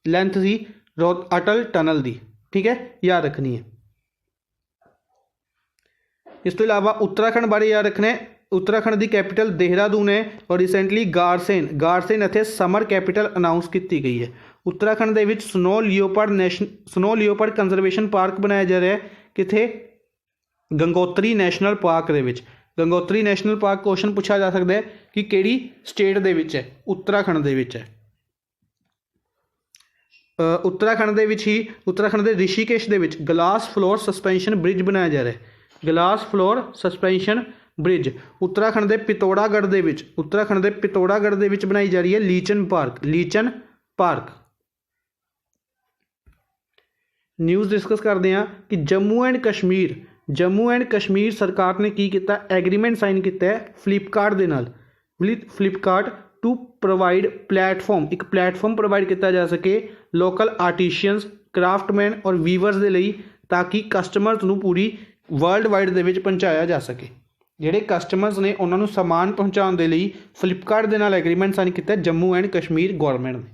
लेंथ सी अटल टनल की, ठीक है, याद रखनी है। इस तो इलावा उत्तराखंड बारे याद रखना है। उत्तराखंड की कैपिटल देहरादून है और रिसेंटली गारसेन इत्थे समर कैपिटल अनाउंस की गई है। उत्तराखंड के स्नो लियोपर्ड कंजरवेशन पार्क बनाया जा रहा है कित्थे, गंगोत्री नैशनल पार्क दे विच। गंगोत्री नैशनल पार्क क्वेश्चन पूछा जा सकता है कि किहड़ी स्टेट दे विच है, उत्तराखंड दे विच है। उत्तराखंड के ऋषिकेश दे विच ग्लास फ्लोर सस्पेंशन ब्रिज बनाया जा रहा है, glass floor suspension bridge. Uttarakhand के पिथौरागढ़ दे विच बनाई जा रही है लीचन पार्क। न्यूज़ डिस्कस करते हैं कि जम्मू एंड कश्मीर सरकार ने की किया, एग्रीमेंट साइन किया है फ्लिपकार्ट दे नाल, फ्लिपकार्ट टू प्रोवाइड प्लेटफॉर्म, एक प्लेटफॉर्म प्रोवाइड किया जा सके लोकल आर्टिशियंस, क्राफ्टमैन और वीवर्स दे लई, ताकि कस्टमर्स नूं पूरी वर्ल्ड वाइड दे विच पहुँचाया जा सके। जिहड़े कस्टमर्स ने उन्होंने समान पहुँचाने दे लई फ्लिपकार्ट दे नाल एग्रीमेंट साइन किया जम्मू एंड कश्मीर गौरमेंट ने।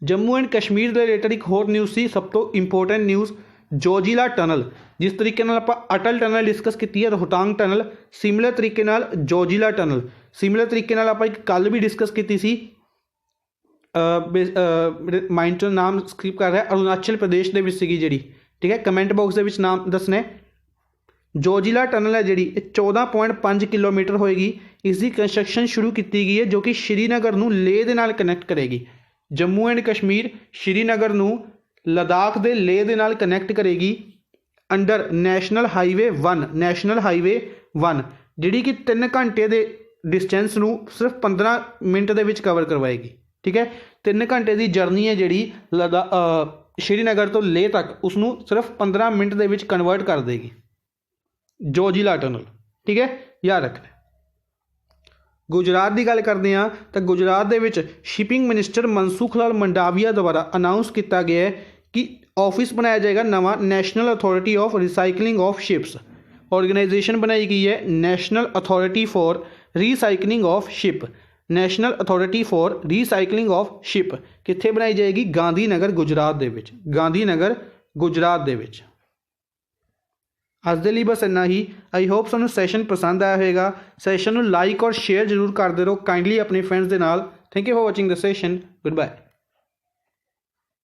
जम्मू एंड कश्मीर के रिलेटेड एक होर न्यूज़ सी, सब तो इंपोर्टेंट न्यूज़, जोजिला टनल। जिस तरीके नाल आपां अटल टनल डिस्कस की है, रोहतांग टनल, सिमिलर तरीके नाल जोजिला टनल, सिमिलर तरीके नाल आपां एक कल भी डिस्कस की सी, माइंड चो नाम स्किप कर रहा है, अरुणाचल प्रदेश के विच सीगी जिहड़ी, ठीक है, कमेंट बॉक्स के विच नाम दसना है। जोजिला टनल है जी 14.5 किलोमीटर होएगी। इसकी कंस्ट्रक्शन शुरू की गई है जो कि श्रीनगर नूं लेह दे नाल कनैक्ट करेगी। जम्मू एंड कश्मीर श्रीनगर नूं लद्दाख दे लेह दे नाल कनैक्ट करेगी अंडर नैशनल हाईवे 1 जिहड़ी कि 3 घंटे के डिस्टेंस नूं सिर्फ 15 मिनट दे विच कवर करवाएगी, ठीक है। 3 घंटे की जर्नी है जिहड़ी श्रीनगर तो लेह तक, उसनूं सिर्फ 15 मिनट दे विच कन्वर्ट कर देगी जोजिला टनल, ठीक है, याद रखना। गुजरात की गल करते हैं तो गुजरात दे विच शिपिंग मिनिस्टर मनसुख लाल मंडाविया द्वारा अनाउंस किया गया है कि ऑफिस बनाया जाएगा नवा, national authority of recycling of ships. Organisation बनाई गई है national authority for recycling of ship. National authority for recycling of ship कित्थे बनाई जाएगी, गांधीनगर गुजरात दे विच, गांधीनगर गुजरात दे विच। अज दे लई बस इन्ना ही। आई होप तुहानूं सैशन पसंद आया होगा। सैशन नूं लाइक और शेयर जरूर करते रहो काइंडली अपने फ्रेंड्स के नाल। Thank you for watching the session. Good bye.